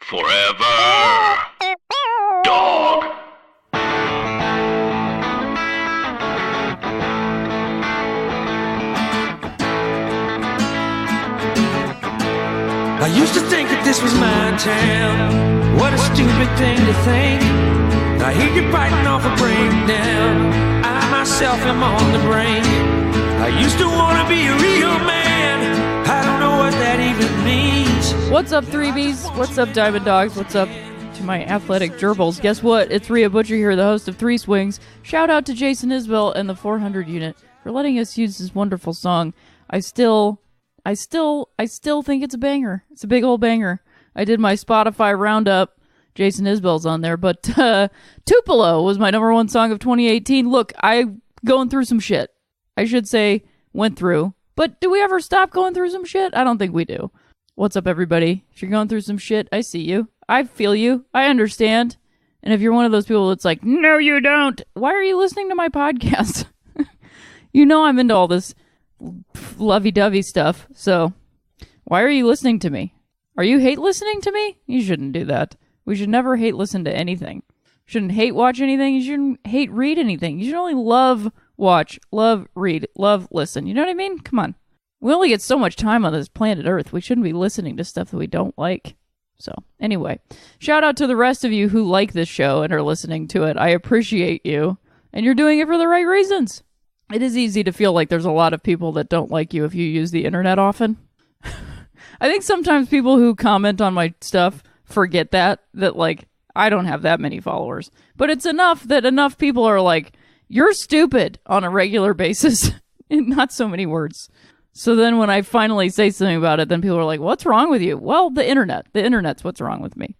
Forever. Dog. I used to think that this was my town. What a stupid thing to think. I hear you biting off a breakdown. I myself am on the brink. I used to want to be a real man. I don't know what that even means. What's up, 3Bs? What's up, Diamond Dogs? What's up to my athletic gerbils? Guess what? It's Rhea Butcher here, the host of Three Swings. Shout out to Jason Isbell and the 400 unit for letting us use this wonderful song. I still think it's a banger. It's a big old banger. I did my Spotify roundup. Jason Isbell's on there, but Tupelo was my number one song of 2018. Look, I going through some shit. I should say went through. But do we ever stop going through some shit? I don't think we do. What's up, everybody? If you're going through some shit, I see you. I feel you. I understand. And if you're one of those people that's like, no, you don't. Why are you listening to my podcast? You know I'm into all this lovey-dovey stuff, so why are you listening to me? Are you hate listening to me? You shouldn't do that. We should never hate listen to anything. You shouldn't hate watch anything. You shouldn't hate read anything. You should only love watch, love read, love listen. You know what I mean? Come on. We only get so much time on this planet Earth. We shouldn't be listening to stuff that we don't like. So, anyway, shout out to the rest of you who like this show and are listening to it. I appreciate you, and you're doing it for the right reasons. It is easy to feel like there's a lot of people that don't like you if you use the internet often. I think sometimes people who comment on my stuff forget that like, I don't have that many followers. But it's enough that enough people are like, you're stupid on a regular basis. In not so many words. So then when I finally say something about it, then people are like, what's wrong with you? Well, the internet. The internet's what's wrong with me.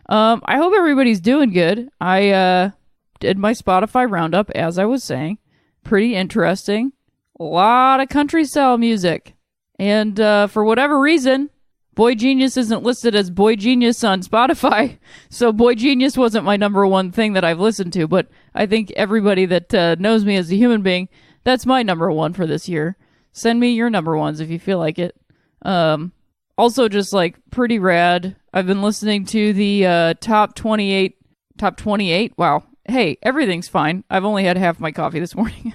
I hope everybody's doing good. I did my Spotify roundup, as I was saying. Pretty interesting. A lot of country style music. And for whatever reason, Boy Genius isn't listed as Boy Genius on Spotify. So Boy Genius wasn't my number one thing that I've listened to. But I think everybody that knows me as a human being, that's my number one for this year. Send me your number ones if you feel like it. Also just like pretty rad. I've been listening to the top 28. Top 28? Wow. Hey, everything's fine. I've only had half my coffee this morning.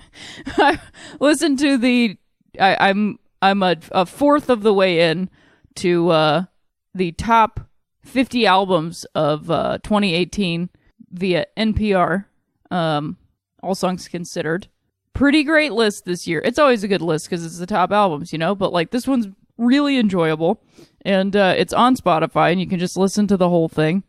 I listened to the... I'm a fourth of the way in to the top 50 albums of 2018 via NPR. All songs considered. Pretty great list this year. It's always a good list because it's the top albums, you know? But like this one's really enjoyable. And it's on Spotify and you can just listen to the whole thing.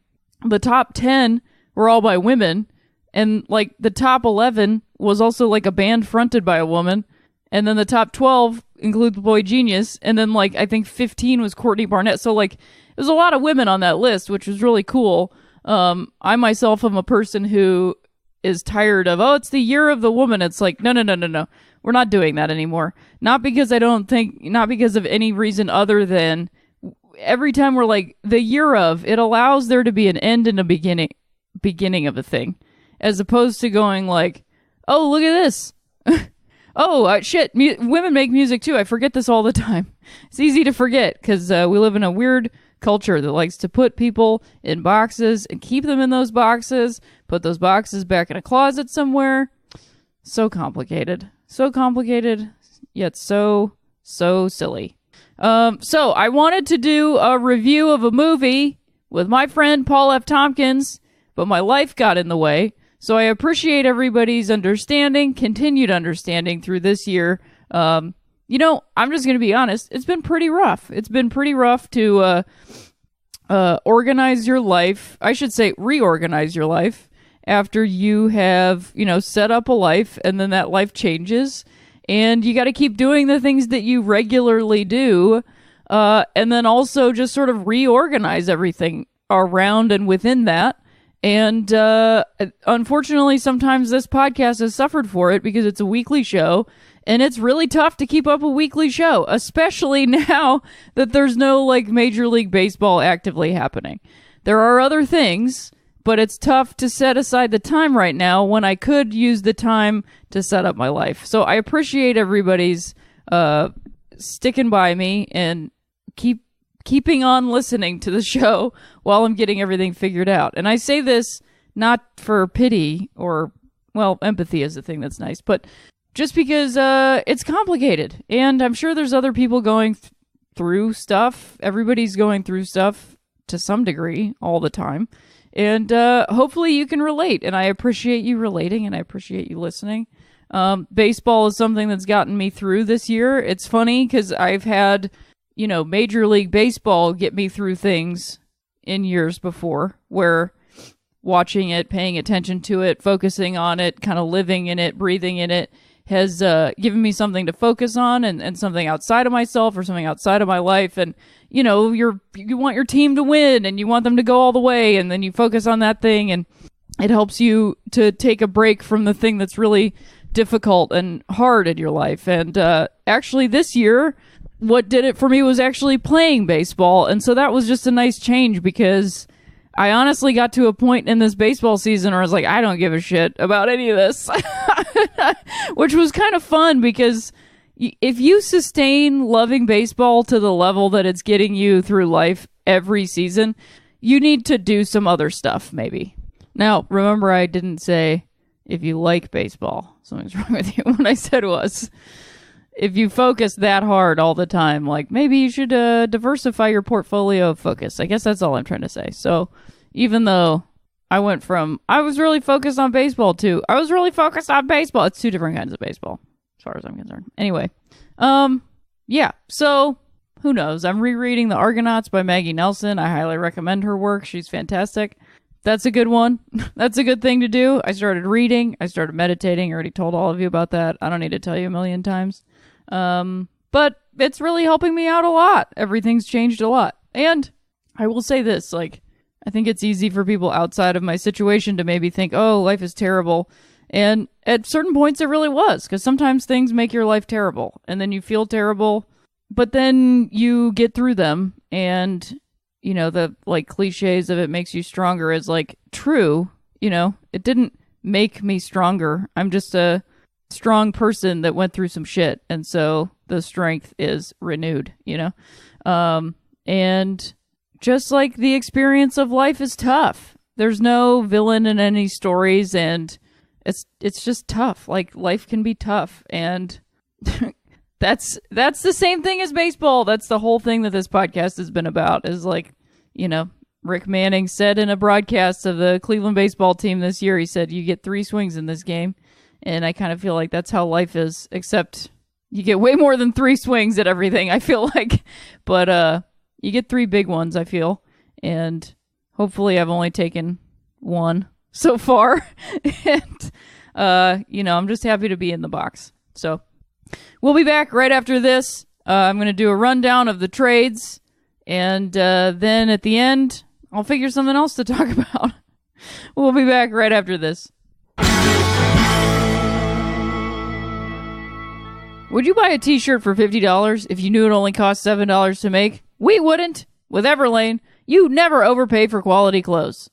The top 10 were all by women. And, like, the top 11 was also, like, a band fronted by a woman. And then the top 12 includes Boy Genius. And then, like, I think 15 was Courtney Barnett. So, like, there's a lot of women on that list, which was really cool. I myself am a person who is tired of, it's the year of the woman. It's like, no. We're not doing that anymore. Not because of any reason other than every time we're like, the year of, it allows there to be an end and a beginning of a thing. As opposed to going like, oh, look at this. Shit, women make music too. I forget this all the time. It's easy to forget because we live in a weird culture that likes to put people in boxes and keep them in those boxes, put those boxes back in a closet somewhere. So complicated, yet so silly. So I wanted to do a review of a movie with my friend Paul F. Tompkins, but my life got in the way. So I appreciate everybody's continued understanding through this year. I'm just going to be honest. It's been pretty rough. It's been pretty rough to organize your life. I should say reorganize your life after you have, set up a life and then that life changes. And you got to keep doing the things that you regularly do. And then also just sort of reorganize everything around and within that. And unfortunately, sometimes this podcast has suffered for it because it's a weekly show, and it's really tough to keep up a weekly show, especially now that there's no, like, Major League Baseball actively happening. There are other things, but it's tough to set aside the time right now when I could use the time to set up my life. So I appreciate everybody's sticking by me and keep keeping on listening to the show while I'm getting everything figured out. And I say this not for pity or, well, empathy is a thing that's nice, but just because it's complicated. And I'm sure there's other people going through stuff. Everybody's going through stuff to some degree all the time. And hopefully you can relate. And I appreciate you relating, and I appreciate you listening. Baseball is something that's gotten me through this year. It's funny because I've had, Major League Baseball get me through things in years before, where watching it, paying attention to it, focusing on it, kind of living in it, breathing in it, has given me something to focus on and something outside of myself or something outside of my life. And, you want your team to win and you want them to go all the way, and then you focus on that thing, and it helps you to take a break from the thing that's really difficult and hard in your life. And actually this year, what did it for me was actually playing baseball. And so that was just a nice change, because I honestly got to a point in this baseball season where I was like, I don't give a shit about any of this, which was kind of fun, because if you sustain loving baseball to the level that it's getting you through life every season, you need to do some other stuff, maybe. Now, remember, I didn't say if you like baseball. Something's wrong with you. What I said was, if you focus that hard all the time, like, maybe you should diversify your portfolio of focus. I guess that's all I'm trying to say. So even though I went from, I was really focused on baseball to, I was really focused on baseball. It's two different kinds of baseball, as far as I'm concerned. Anyway, yeah. So who knows? I'm rereading The Argonauts by Maggie Nelson. I highly recommend her work. She's fantastic. That's a good one. That's a good thing to do. I started reading. I started meditating. I already told all of you about that. I don't need to tell you a million times. But it's really helping me out a lot. Everything's changed a lot. And I will say this, I think it's easy for people outside of my situation to maybe think, oh, life is terrible. And at certain points it really was, because sometimes things make your life terrible, and then you feel terrible, but then you get through them, and the cliches of it makes you stronger is true. It didn't make me stronger. I'm just a strong person that went through some shit. And so the strength is renewed, and just like the experience of life is tough. There's no villain in any stories, and it's just tough. Life can be tough. And that's the same thing as baseball. That's the whole thing that this podcast has been about, is Rick Manning said in a broadcast of the Cleveland baseball team this year, he said, you get 3 swings in this game. And I kind of feel like that's how life is, except you get way more than 3 swings at everything, I feel like. But you get 3 big ones, I feel. And hopefully I've only taken 1 so far. And, I'm just happy to be in the box. So we'll be back right after this. I'm going to do a rundown of the trades. And then at the end, I'll figure something else to talk about. We'll be back right after this. Would you buy a t-shirt for $50 if you knew it only cost $7 to make? We wouldn't. With Everlane, you never overpay for quality clothes.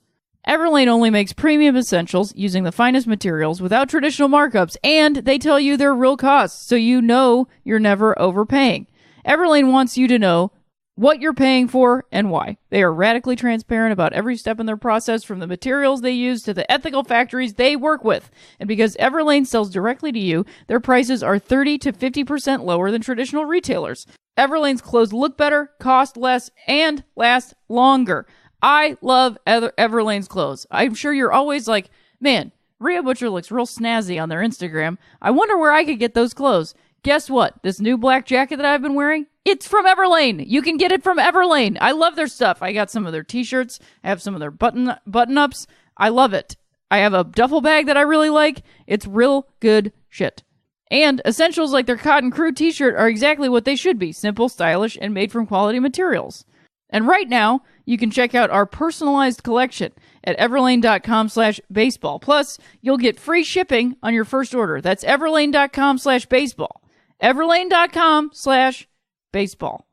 Everlane only makes premium essentials using the finest materials without traditional markups, and they tell you their real costs, so you know you're never overpaying. Everlane wants you to know what you're paying for and why. They are radically transparent about every step in their process, from the materials they use to the ethical factories they work with. And because Everlane sells directly to you, their prices are 30 to 50% lower than traditional retailers. Everlane's clothes look better, cost less, and last longer. I love Everlane's clothes. I'm sure you're always like, man, Rhea Butcher looks real snazzy on their Instagram. I wonder where I could get those clothes. Guess what? This new black jacket that I've been wearing, it's from Everlane. You can get it from Everlane. I love their stuff. I got some of their t-shirts. I have some of their button-ups. I love it. I have a duffel bag that I really like. It's real good shit. And essentials like their Cotton Crew t-shirt are exactly what they should be. Simple, stylish, and made from quality materials. And right now, you can check out our personalized collection at everlane.com/baseball. Plus, you'll get free shipping on your first order. That's everlane.com/baseball. everlane.com/baseball.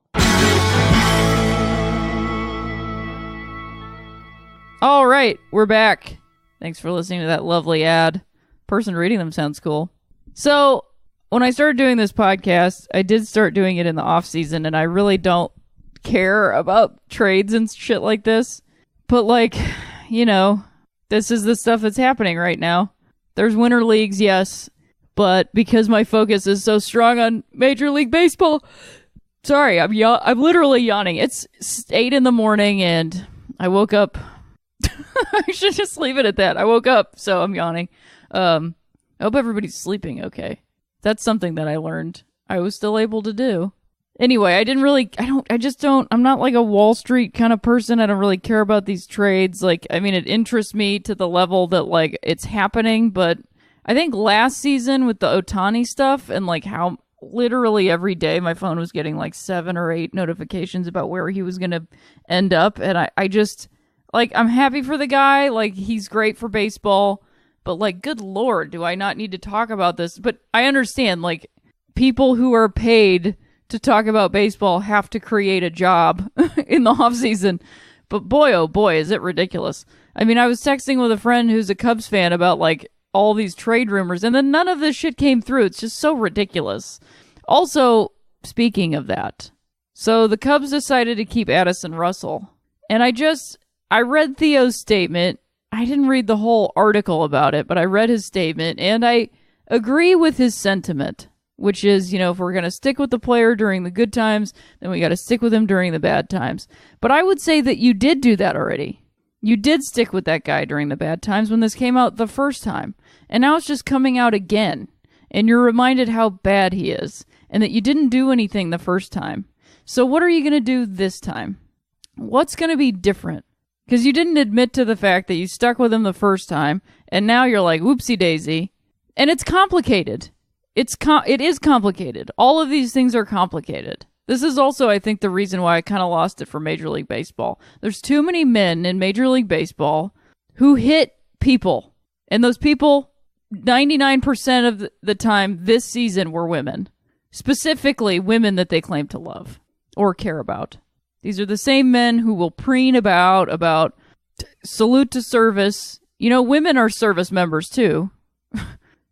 All right, we're back. Thanks for listening to that lovely ad. Person reading them sounds cool. So, when I started doing this podcast, I did start doing it in the off season, and I really don't care about trades and shit like this. But, like, you know, this is the stuff that's happening right now. There's winter leagues, yes. But because my focus is so strong on Major League Baseball... Sorry, I'm literally yawning. It's 8 in the morning and I woke up. I should just leave it at that. I woke up, so I'm yawning. I hope everybody's sleeping okay. That's something that I learned I was still able to do. Anyway, I'm not like a Wall Street kind of person. I don't really care about these trades. Like, I mean, it interests me to the level that, like, it's happening, but I think last season with the Ohtani stuff and, like, how literally every day my phone was getting like 7 or 8 notifications about where he was going to end up. And I just, like, I'm happy for the guy. Like, he's great for baseball. But, like, good Lord, do I not need to talk about this? But I understand, like, people who are paid to talk about baseball have to create a job in the offseason. But boy, oh boy, is it ridiculous. I mean, I was texting with a friend who's a Cubs fan about, like, all these trade rumors, and then none of this shit came through. It's just so ridiculous. Also, speaking of that, so the Cubs decided to keep Addison Russell, and I read Theo's statement. I didn't read the whole article about it, but I read his statement, and I agree with his sentiment, which is, you know, if we're going to stick with the player during the good times, then we got to stick with him during the bad times. But I would say that you did do that already. You did stick with that guy during the bad times when this came out the first time. And now it's just coming out again. And you're reminded how bad he is. And that you didn't do anything the first time. So what are you going to do this time? What's going to be different? Because you didn't admit to the fact that you stuck with him the first time. And now you're like, whoopsie daisy. And it's complicated. It is complicated. All of these things are complicated. This is also, I think, the reason why I kind of lost it for Major League Baseball. There's too many men in Major League Baseball who hit people. And those people, 99% of the time this season, were women. Specifically, women that they claim to love or care about. These are the same men who will preen about salute to service. You know, women are service members, too.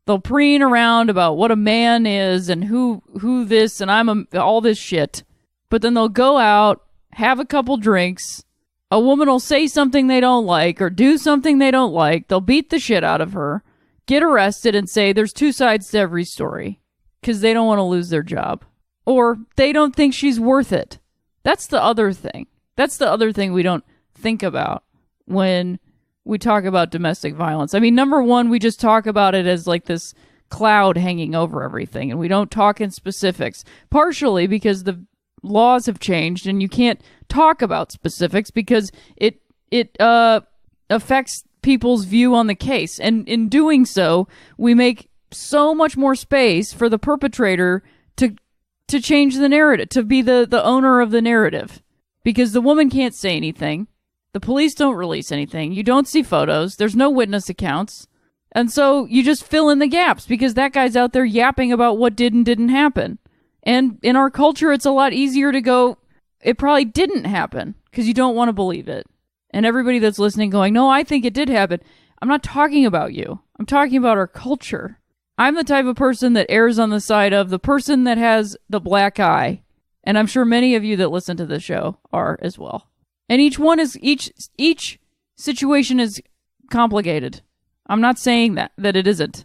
They'll preen around about what a man is and who this and all this shit. But then they'll go out, have a couple drinks. A woman will say something they don't like or do something they don't like. They'll beat the shit out of her, get arrested, and say there's two sides to every story because they don't want to lose their job. Or they don't think she's worth it. That's the other thing. That's the other thing we don't think about when we talk about domestic violence. I mean, number one, we just talk about it as like this cloud hanging over everything, and we don't talk in specifics, partially because the laws have changed and you can't talk about specifics because it affects people's view on the case. And in doing so, we make so much more space for the perpetrator to change the narrative, to be the owner of the narrative, because the woman can't say anything. The police don't release anything. You don't see photos. There's no witness accounts. And so you just fill in the gaps because that guy's out there yapping about what did and didn't happen. And in our culture, it's a lot easier to go, it probably didn't happen because you don't want to believe it. And everybody that's listening going, no, I think it did happen. I'm not talking about you. I'm talking about our culture. I'm the type of person that errs on the side of the person that has the black eye. And I'm sure many of you that listen to this show are as well. And each situation is complicated. I'm not saying that it isn't.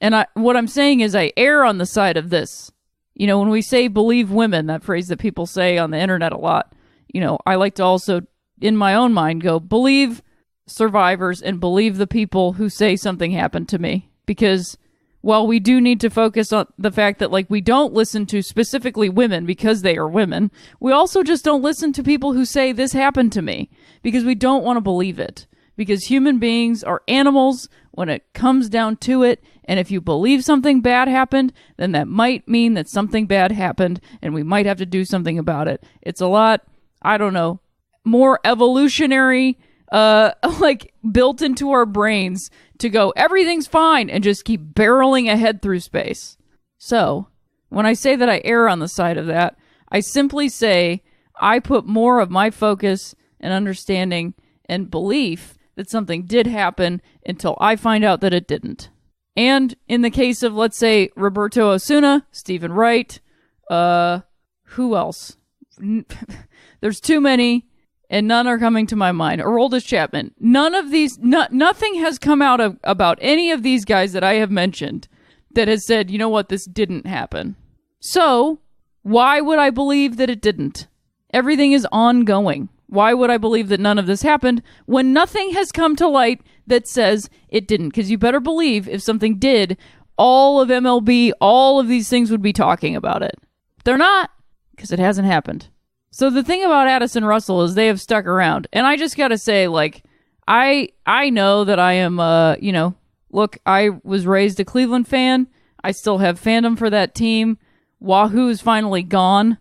And what I'm saying is I err on the side of this. You know, when we say believe women, that phrase that people say on the internet a lot, you know, I like to also, in my own mind, go believe survivors and believe the people who say something happened to me. Because while we do need to focus on the fact that, like, we don't listen to specifically women because they are women, we also just don't listen to people who say this happened to me because we don't want to believe it. Because human beings are animals when it comes down to it. And if you believe something bad happened, then that might mean that something bad happened and we might have to do something about it. It's a lot, I don't know, more evolutionary, like built into our brains to go, everything's fine, and just keep barreling ahead through space. So, when I say that I err on the side of that, I simply say I put more of my focus and understanding and belief that something did happen until I find out that it didn't. And in the case of, let's say, Roberto Osuna, Stephen Wright, who else? There's too many, and none are coming to my mind. Aroldis Chapman. None of these, nothing has come out about any of these guys that I have mentioned that has said, you know what, this didn't happen. So, why would I believe that it didn't? Everything is ongoing. Why would I believe that none of this happened when nothing has come to light that says it didn't? Because you better believe if something did, all of MLB, all of these things would be talking about it. They're not, because it hasn't happened. So the thing about Addison Russell is they have stuck around. And I just got to say, like, I know that I am, look, I was raised a Cleveland fan. I still have fandom for that team. Wahoo is finally gone,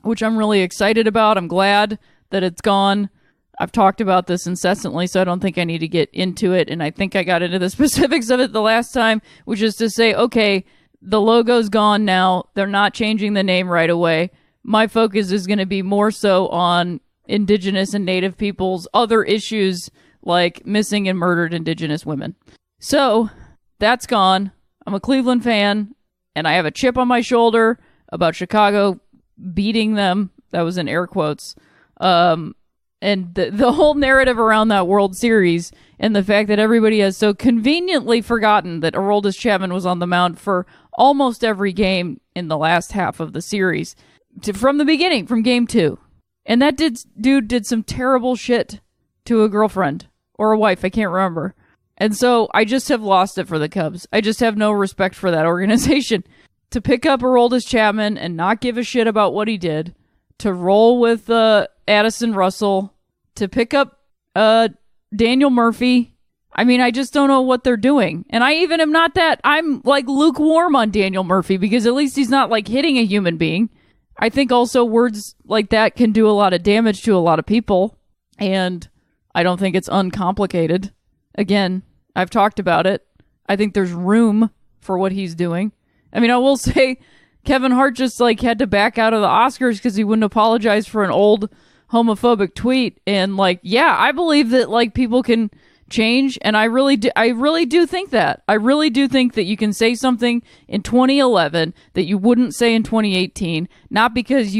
which I'm really excited about. I'm glad that it's gone. I've talked about this incessantly, so I don't think I need to get into it. And I think I got into the specifics of it the last time, which is to say, okay, the logo's gone now. They're not changing the name right away. My focus is going to be more so on Indigenous and Native peoples, other issues like missing and murdered Indigenous women. So, that's gone. I'm a Cleveland fan, and I have a chip on my shoulder about Chicago beating them. That was in air quotes. And the whole narrative around that World Series and the fact that everybody has so conveniently forgotten that Aroldis Chapman was on the mound for almost every game in the last half of the series. From the beginning, from game 2. And that dude did some terrible shit to a girlfriend or a wife, I can't remember. And so I just have lost it for the Cubs. I just have no respect for that organization. To pick up Aroldis Chapman and not give a shit about what he did, to roll with Addison Russell, to pick up Daniel Murphy. I mean, I just don't know what they're doing. And I even am not that, I'm like lukewarm on Daniel Murphy because at least he's not like hitting a human being. I think also words like that can do a lot of damage to a lot of people, and I don't think it's uncomplicated. Again, I've talked about it. I think there's room for what he's doing. I mean, I will say Kevin Hart just like had to back out of the Oscars because he wouldn't apologize for an old homophobic tweet. And like, yeah, I believe that like people can change, and I really do think that. I really do think that you can say something in 2011 that you wouldn't say in 2018, not because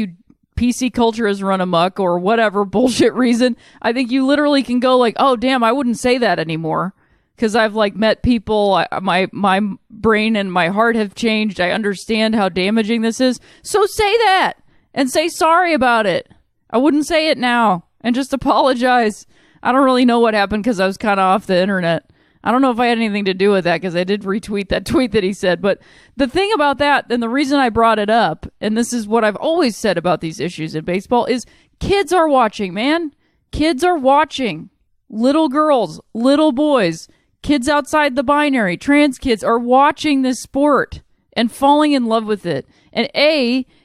PC culture has run amok or whatever bullshit reason. I think you literally can go like, oh damn, I wouldn't say that anymore because I've like met people, my brain and my heart have changed. I understand how damaging this is. So say that and say sorry about it. I wouldn't say it now and just apologize. I don't really know what happened because I was kind of off the internet. I don't know if I had anything to do with that because I did retweet that tweet that he said. But the thing about that, and the reason I brought it up, and this is what I've always said about these issues in baseball, is kids are watching, man. Kids are watching. Little girls, little boys, kids outside the binary, trans kids are watching this sport and falling in love with it. And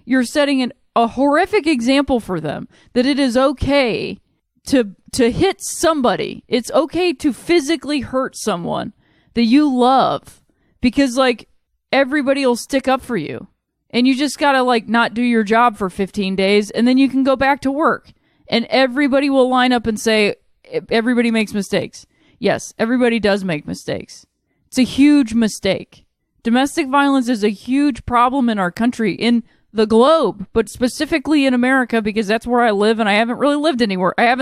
you're setting a horrific example for them that it is okay to hit somebody. It's okay to physically hurt someone that you love because like everybody will stick up for you and you just gotta like not do your job for 15 days and then you can go back to work and everybody will line up and say everybody makes mistakes. Yes, everybody does make mistakes. It's a huge mistake. Domestic violence is a huge problem in our country, in the globe, but specifically in America because that's where I live and I haven't really lived anywhere. I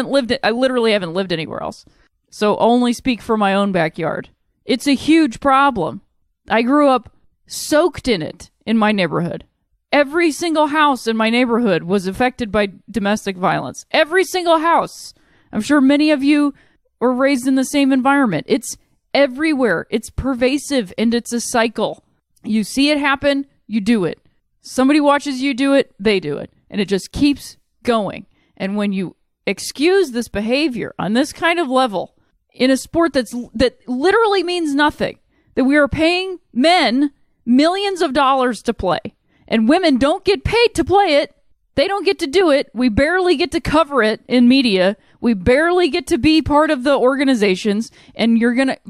literally haven't lived anywhere else. So only speak for my own backyard. It's a huge problem. I grew up soaked in it in my neighborhood. Every single house in my neighborhood was affected by domestic violence. Every single house. I'm sure many of you were raised in the same environment. It's everywhere. It's pervasive and it's a cycle. You see it happen, you do it. Somebody watches you do it, they do it. And it just keeps going. And when you excuse this behavior on this kind of level in a sport that literally means nothing, that we are paying men millions of dollars to play, and women don't get paid to play it, they don't get to do it, we barely get to cover it in media, we barely get to be part of the organizations, and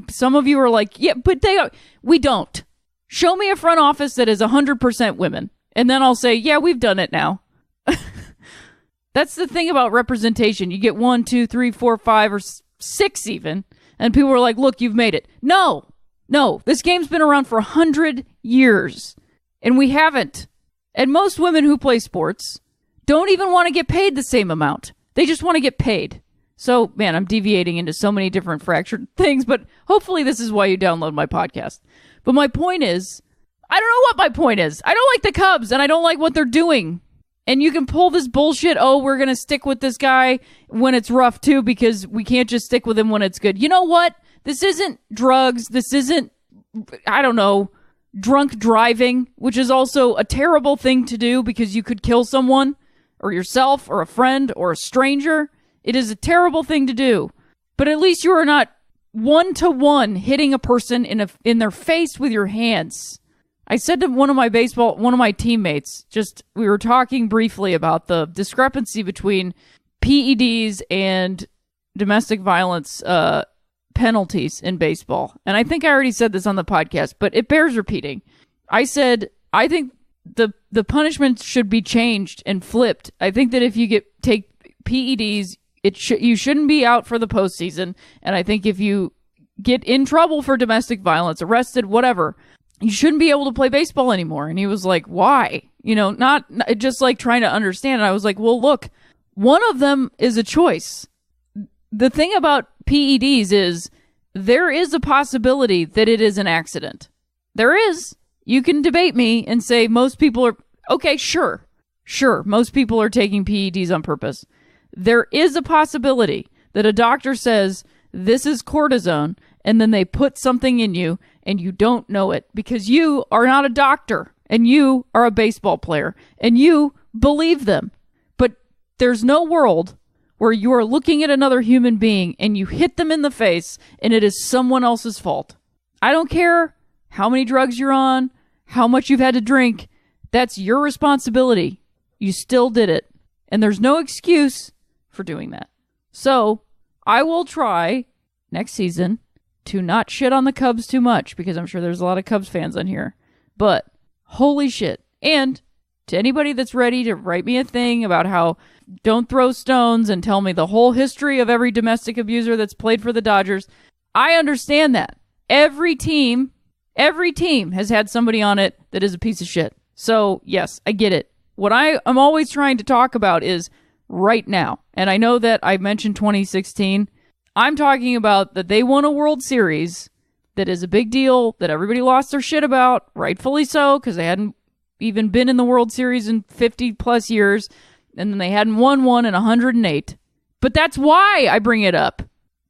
some of you are like, yeah, but we don't. Show me a front office that is 100% women. And then I'll say, yeah, we've done it now. That's the thing about representation. You get 1, 2, 3, 4, 5, or 6 even. And people are like, look, you've made it. No. This game's been around for 100 years. And we haven't. And most women who play sports don't even want to get paid the same amount. They just want to get paid. So, man, I'm deviating into so many different fractured things, but hopefully this is why you download my podcast. But my point is, I don't know what my point is. I don't like the Cubs, and I don't like what they're doing. And you can pull this bullshit, oh, we're going to stick with this guy when it's rough, too, because we can't just stick with him when it's good. You know what? This isn't drugs. This isn't, I don't know, drunk driving, which is also a terrible thing to do because you could kill someone or yourself or a friend or a stranger. It is a terrible thing to do. But at least you are not one-to-one hitting a person in their face with your hands. I said to one of my teammates, we were talking briefly about the discrepancy between PEDs and domestic violence penalties in baseball. And I think I already said this on the podcast, but it bears repeating. I said, I think the punishment should be changed and flipped. I think that if you take PEDs, you shouldn't be out for the postseason. And I think if you get in trouble for domestic violence, arrested, whatever, you shouldn't be able to play baseball anymore. And he was like, why? Not just like trying to understand. And I was like, well, look, one of them is a choice. The thing about PEDs is there is a possibility that it is an accident. There is. You can debate me and say most people are, okay, sure, most people are taking PEDs on purpose. There is a possibility that a doctor says this is cortisone and then they put something in you and you don't know it because you are not a doctor and you are a baseball player and you believe them. But there's no world where you are looking at another human being and you hit them in the face and it is someone else's fault. I don't care how many drugs you're on, how much you've had to drink. That's your responsibility. You still did it. And there's no excuse for doing that. So I will try next season to not shit on the Cubs too much because I'm sure there's a lot of Cubs fans on here. But holy shit. And to anybody that's ready to write me a thing about how don't throw stones and tell me the whole history of every domestic abuser that's played for the Dodgers, I understand that. Every team has had somebody on it that is a piece of shit. So, yes, I get it. What I'm always trying to talk about is right now. And I know that I mentioned 2016. I'm talking about that they won a World Series that is a big deal, that everybody lost their shit about, rightfully so, because they hadn't even been in the World Series in 50 plus years, and then they hadn't won one in 108. But that's why I bring it up,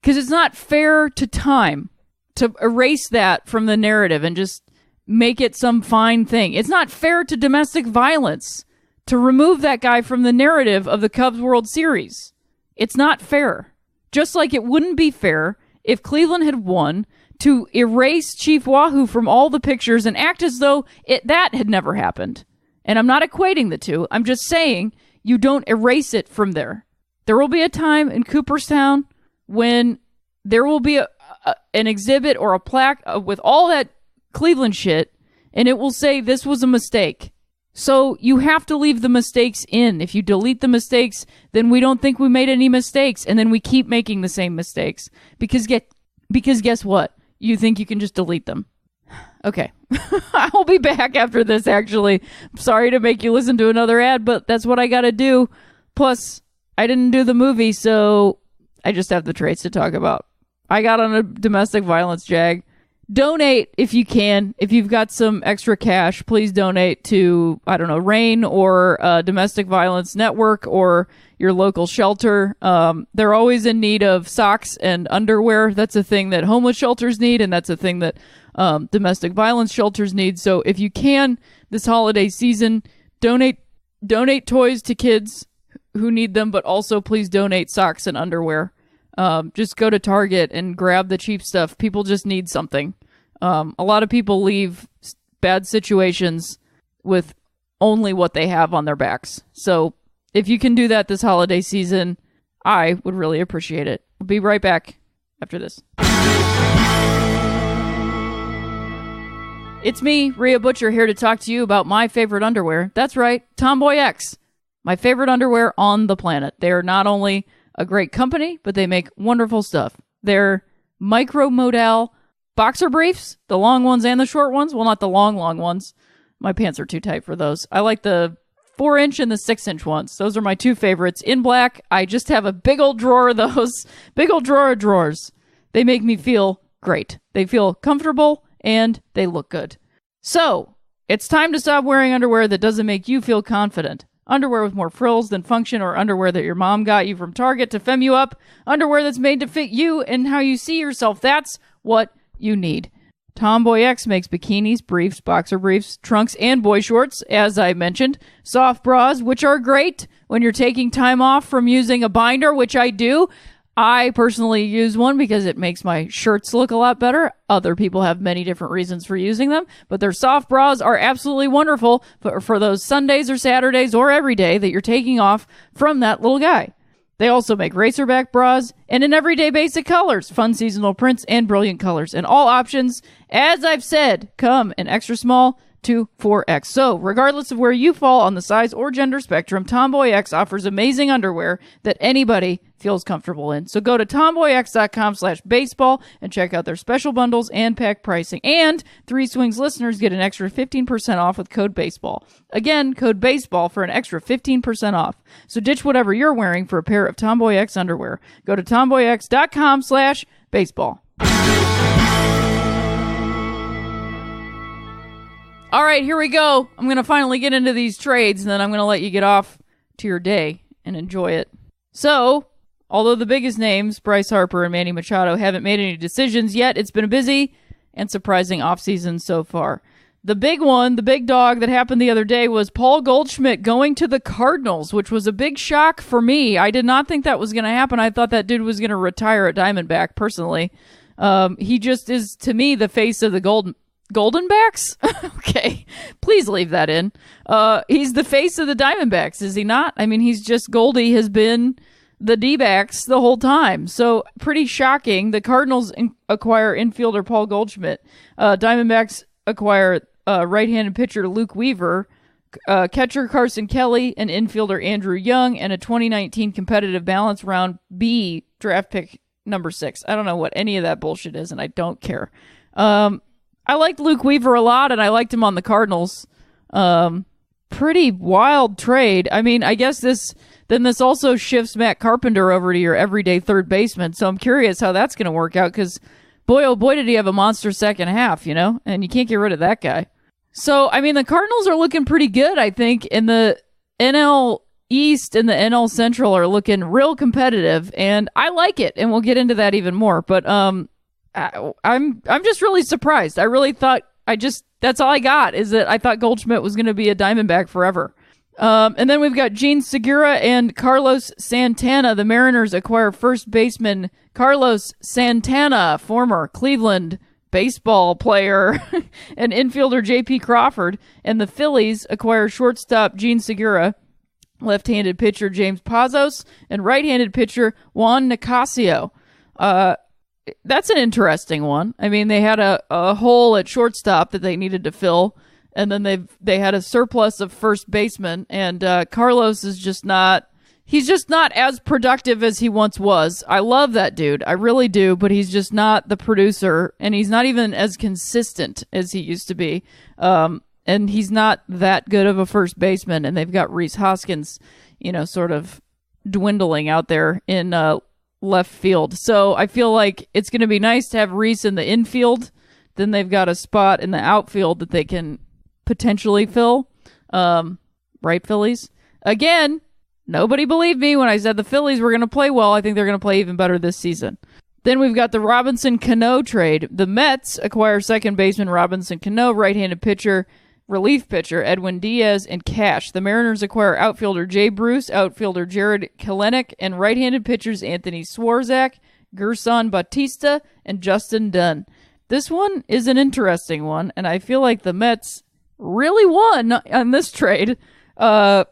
because it's not fair to time to erase that from the narrative and just make it some fine thing. It's not fair to domestic violence to remove that guy from the narrative of the Cubs World Series. It's not fair. Just like it wouldn't be fair if Cleveland had won to erase Chief Wahoo from all the pictures and act as though that had never happened. And I'm not equating the two. I'm just saying you don't erase it from there. There will be a time in Cooperstown when there will be an exhibit or a plaque with all that Cleveland shit, and it will say this was a mistake. So you have to leave the mistakes in. If you delete the mistakes, then we don't think we made any mistakes, and then we keep making the same mistakes. Because guess what? You think you can just delete them. Okay. I'll be back after this, actually. I'm sorry to make you listen to another ad, but that's what I gotta do. Plus, I didn't do the movie, so I just have the traits to talk about. I got on a domestic violence jag. Donate if you can. If you've got some extra cash, please donate to, I don't know, RAIN or Domestic Violence Network or your local shelter. They're always in need of socks and underwear. That's a thing that homeless shelters need, and that's a thing that domestic violence shelters need. So if you can, this holiday season, donate toys to kids who need them, but also please donate socks and underwear. Just go to Target and grab the cheap stuff. People just need something. A lot of people leave bad situations with only what they have on their backs. So if you can do that this holiday season, I would really appreciate it. I'll be right back after this. It's me, Rhea Butcher, here to talk to you about my favorite underwear. That's right, Tomboy X. My favorite underwear on the planet. They are not only a great company, but they make wonderful stuff. They're micro-modal boxer briefs, the long ones and the short ones. Well, not the long ones. My pants are too tight for those. I like the 4-inch and the 6-inch ones. Those are my two favorites. In black, I just have a big old drawer of those. Big old drawer of drawers. They make me feel great. They feel comfortable and they look good. So, it's time to stop wearing underwear that doesn't make you feel confident. Underwear with more frills than function, or underwear that your mom got you from Target to fem you up. Underwear that's made to fit you and how you see yourself. That's what you need. Tomboy X makes bikinis, briefs, boxer briefs, trunks, and boy shorts, as I mentioned. Soft bras, which are great when you're taking time off from using a binder, which I do. I personally use one because it makes my shirts look a lot better. Other people have many different reasons for using them, but their soft bras are absolutely wonderful for those Sundays or Saturdays or every day that you're taking off from that little guy. They also make racerback bras and in everyday basic colors, fun seasonal prints, and brilliant colors. And all options, as I've said, come in extra small to 4X. So, regardless of where you fall on the size or gender spectrum, Tomboy X offers amazing underwear that anybody feels comfortable in. So go to tomboyx.com/baseball and check out their special bundles and pack pricing. And 3 Swings listeners get an extra 15% off with code BASEBALL. Again, code BASEBALL for an extra 15% off. So ditch whatever you're wearing for a pair of Tomboy X underwear. Go to tomboyx.com/baseball. All right, here we go. I'm going to finally get into these trades, and then I'm going to let you get off to your day and enjoy it. So, although the biggest names, Bryce Harper and Manny Machado, haven't made any decisions yet, it's been a busy and surprising offseason so far. The big one, the big dog that happened the other day was Paul Goldschmidt going to the Cardinals, which was a big shock for me. I did not think that was going to happen. I thought that dude was going to retire at Diamondback, personally. He just is, to me, the face of the Goldenbacks? Okay, please leave that in. He's the face of the Diamondbacks, is he not? I mean, he's just Goldie has been the D-backs the whole time. So, pretty shocking. The Cardinals acquire infielder Paul Goldschmidt. Diamondbacks acquire right-handed pitcher Luke Weaver, catcher Carson Kelly, an infielder Andrew Young, and a 2019 competitive balance round B draft pick number 6. I don't know what any of that bullshit is, and I don't care. I liked Luke Weaver a lot, and I liked him on the Cardinals. Pretty wild trade. I mean, I guess this also shifts Matt Carpenter over to your everyday third baseman, so I'm curious how that's going to work out, because boy, oh boy, did he have a monster second half, you know? And you can't get rid of that guy. So, I mean, the Cardinals are looking pretty good, I think, and the NL East and the NL Central are looking real competitive, and I like it, and we'll get into that even more, but I'm just really surprised. I really thought that's all I got, is that I thought Goldschmidt was going to be a Diamondback forever. And then we've got Gene Segura and Carlos Santana. The Mariners acquire first baseman Carlos Santana, former Cleveland baseball player, and infielder J.P. Crawford. And the Phillies acquire shortstop Gene Segura, left-handed pitcher James Pazos, and right-handed pitcher Juan Nicasio. That's an interesting one. I mean, they had a hole at shortstop that they needed to fill, and then they had a surplus of first baseman, and Carlos is just not as productive as he once was. I love that dude. I really do, but he's just not the producer, and he's not even as consistent as he used to be. And he's not that good of a first baseman, and they've got Rhys Hoskins, sort of dwindling out there in left field. So I feel like it's going to be nice to have Rhys in the infield. Then they've got a spot in the outfield that they can potentially fill. Right, Phillies? Again, nobody believed me when I said the Phillies were going to play well. I think they're going to play even better this season. Then we've got the Robinson Cano trade. The Mets acquire second baseman Robinson Cano, right-handed pitcher, relief pitcher Edwin Diaz, and cash. The Mariners acquire outfielder Jay Bruce, outfielder Jared Kelenic, and right-handed pitchers Anthony Swarzak, Gerson Bautista, and Justin Dunn. This one is an interesting one, and I feel like the Mets really won on this trade. I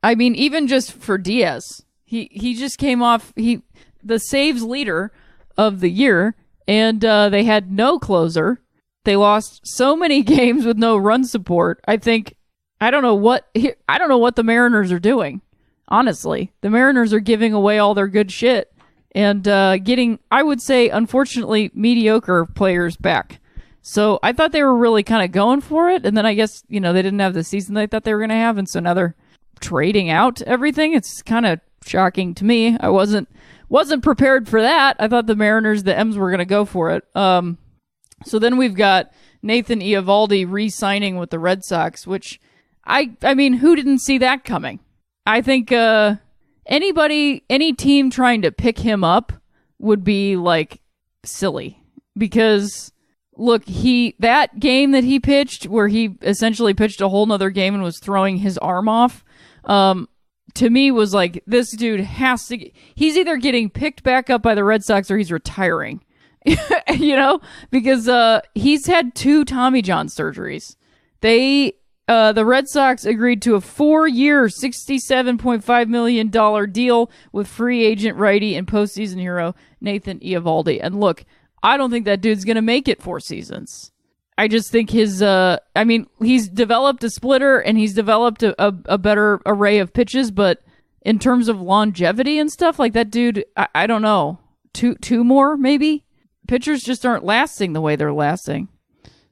mean, even just for Diaz, he just came off the saves leader of the year, and they had no closer. They lost so many games with no run support. I don't know what the Mariners are doing. Honestly, the Mariners are giving away all their good shit and getting, I would say, unfortunately, mediocre players back. So I thought they were really kind of going for it, and then I guess they didn't have the season they thought they were going to have, and so now they're trading out everything. It's kind of shocking to me. I wasn't prepared for that. I thought the Mariners, the M's were going to go for it. So then we've got Nathan Eovaldi re-signing with the Red Sox, which I mean, who didn't see that coming? I think any team trying to pick him up would be like silly, because look, that game that he pitched, where he essentially pitched a whole nother game and was throwing his arm off, to me was like, this dude has to, he's either getting picked back up by the Red Sox or he's retiring. You know, because he's had 2 Tommy John surgeries. The Red Sox agreed to a 4-year, $67.5 million deal with free agent righty and postseason hero Nathan Eovaldi. And look, I don't think that dude's going to make it 4 seasons. I just think he's developed a splitter and he's developed a better array of pitches, but in terms of longevity and stuff, like that dude, I don't know, two more maybe? Pitchers just aren't lasting the way they're lasting.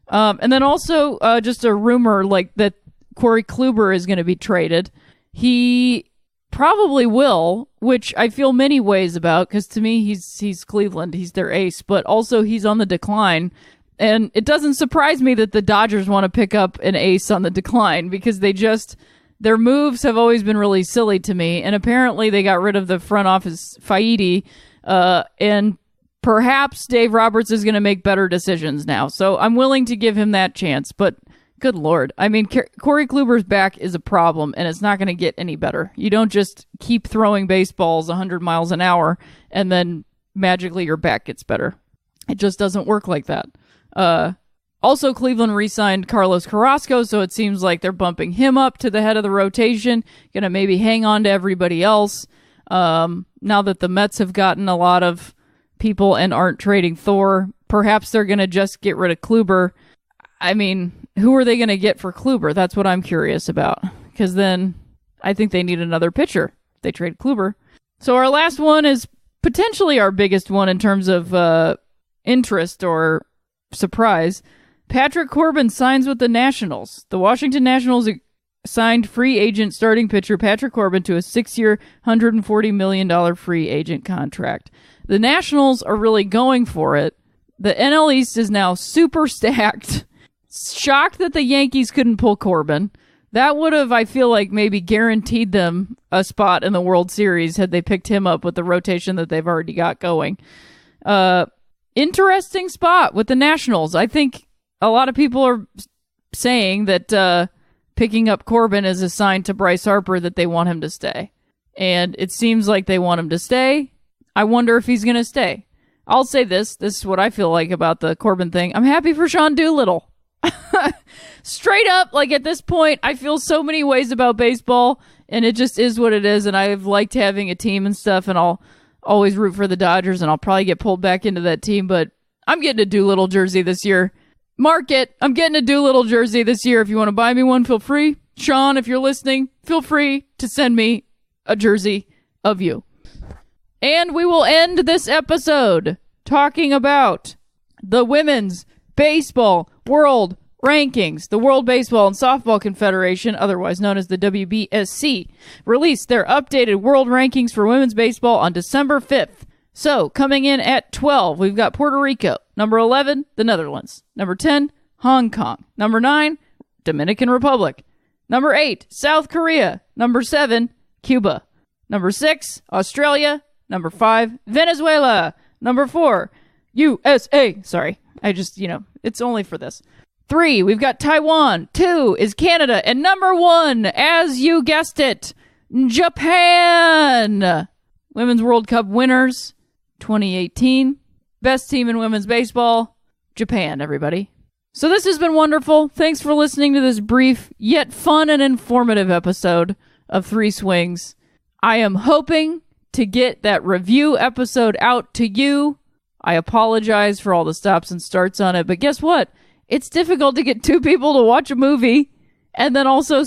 And then also just a rumor like that Corey Kluber is going to be traded. He probably will, which I feel many ways about, because to me he's Cleveland, he's their ace, but also he's on the decline. And it doesn't surprise me that the Dodgers want to pick up an ace on the decline, because their moves have always been really silly to me. And apparently they got rid of the front office Faidi, and perhaps Dave Roberts is going to make better decisions now. So I'm willing to give him that chance, but good Lord. I mean, Corey Kluber's back is a problem, and it's not going to get any better. You don't just keep throwing baseballs 100 miles an hour and then magically your back gets better. It just doesn't work like that. Also, Cleveland re-signed Carlos Carrasco, so it seems like they're bumping him up to the head of the rotation, going to maybe hang on to everybody else. Now that the Mets have gotten a lot of people and aren't trading Thor, perhaps they're going to just get rid of Kluber. I mean, who are they going to get for Kluber? That's what I'm curious about, because then I think they need another pitcher if they trade Kluber. So our last one is potentially our biggest one in terms of interest or surprise. Patrick Corbin signs with the Nationals. The Washington Nationals signed free agent starting pitcher Patrick Corbin to a 6-year, $140 million free agent contract. The Nationals are really going for it. The NL East is now super stacked. Shocked that the Yankees couldn't pull Corbin. That would have, I feel like, maybe guaranteed them a spot in the World Series had they picked him up with the rotation that they've already got going. Interesting spot with the Nationals. I think a lot of people are saying that picking up Corbin is a sign to Bryce Harper that they want him to stay. And it seems like they want him to stay. I wonder if he's going to stay. I'll say this. This is what I feel like about the Corbin thing. I'm happy for Sean Doolittle. Straight up, like at this point, I feel so many ways about baseball, and it just is what it is, and I've liked having a team and stuff, and I'll always root for the Dodgers, and I'll probably get pulled back into that team, but I'm getting a Doolittle jersey this year. Mark it. I'm getting a Doolittle jersey this year. If you want to buy me one, feel free. Sean, if you're listening, feel free to send me a jersey of you. And we will end this episode talking about the Women's Baseball World Rankings. The World Baseball and Softball Confederation, otherwise known as the WBSC, released their updated world rankings for women's baseball on December 5th. So, coming in at 12, we've got Puerto Rico. Number 11, the Netherlands. Number 10, Hong Kong. Number 9, Dominican Republic. Number 8, South Korea. Number 7, Cuba. Number 6, Australia. Number 5, Venezuela. Number 4, USA. Sorry, it's only for this. 3, we've got Taiwan. 2 is Canada. And number 1, as you guessed it, Japan. Women's World Cup winners, 2018. Best team in women's baseball, Japan, everybody. So this has been wonderful. Thanks for listening to this brief, yet fun and informative episode of Three Swings. I am hoping to get that review episode out to you. I apologize for all the stops and starts on it, but guess what? It's difficult to get 2 people to watch a movie and then also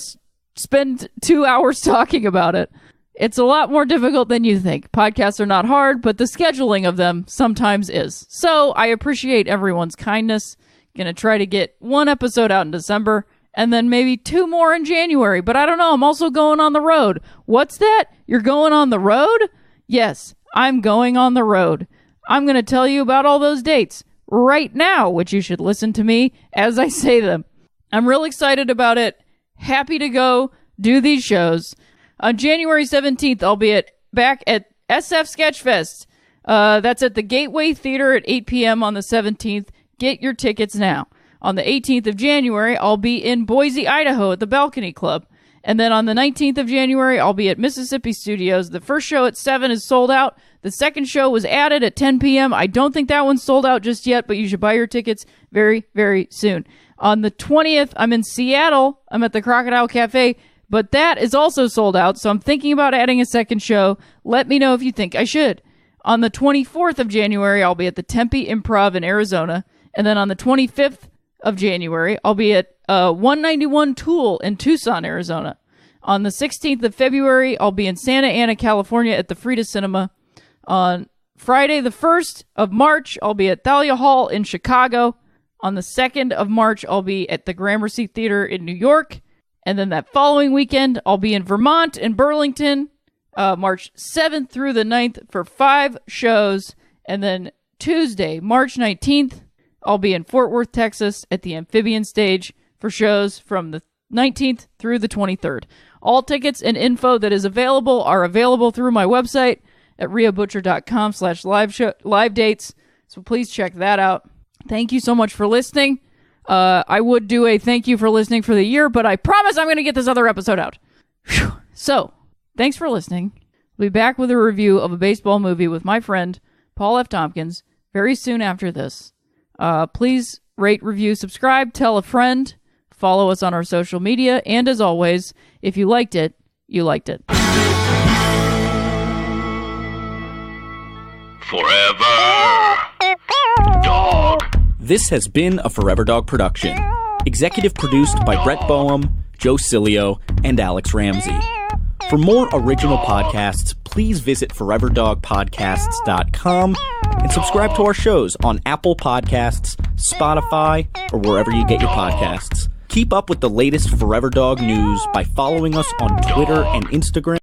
spend 2 hours talking about it. It's a lot more difficult than you think. Podcasts are not hard, but the scheduling of them sometimes is. So I appreciate everyone's kindness. Gonna try to get 1 episode out in December and then maybe 2 more in January. But I don't know. I'm also going on the road. What's that? You're going on the road? Yes, I'm going on the road. I'm going to tell you about all those dates right now, which you should listen to me as I say them. I'm real excited about it. Happy to go do these shows. On January 17th, I'll be back at SF Sketchfest. That's at the Gateway Theater at 8 p.m. on the 17th. Get your tickets now. On the 18th of January, I'll be in Boise, Idaho at the Balcony Club. And then on the 19th of January, I'll be at Mississippi Studios. The first show at 7 is sold out. The second show was added at 10 p.m. I don't think that one's sold out just yet, but you should buy your tickets very, very soon. On the 20th, I'm in Seattle. I'm at the Crocodile Cafe, but that is also sold out, so I'm thinking about adding a second show. Let me know if you think I should. On the 24th of January, I'll be at the Tempe Improv in Arizona. And then on the 25th of January, I'll be at 191 Tool in Tucson, Arizona. On the 16th of February, I'll be in Santa Ana, California at the Frida Cinema. On Friday, the 1st of March, I'll be at Thalia Hall in Chicago. On the 2nd of March, I'll be at the Gramercy Theater in New York. And then that following weekend, I'll be in Vermont and Burlington, March 7th through the 9th for 5 shows. And then Tuesday, March 19th, I'll be in Fort Worth, Texas at the Amphibian Stage for shows from the 19th through the 23rd. All tickets and info that is available are available through my website at riabutcher.com/live dates. So please check that out. Thank you so much for listening. I would do a thank you for listening for the year, but I promise I'm going to get this other episode out. Whew. So, thanks for listening. I'll be back with a review of a baseball movie with my friend, Paul F. Tompkins, very soon after this. Please rate, review, subscribe, tell a friend, follow us on our social media, and as always, if you liked it, you liked it. Forever Dog. This has been a Forever Dog production. Executive produced by Brett Boehm, Joe Cilio, and Alex Ramsey. For more original podcasts, please visit foreverdogpodcasts.com and subscribe to our shows on Apple Podcasts, Spotify, or wherever you get your podcasts. Keep up with the latest Forever Dog news by following us on Twitter and Instagram.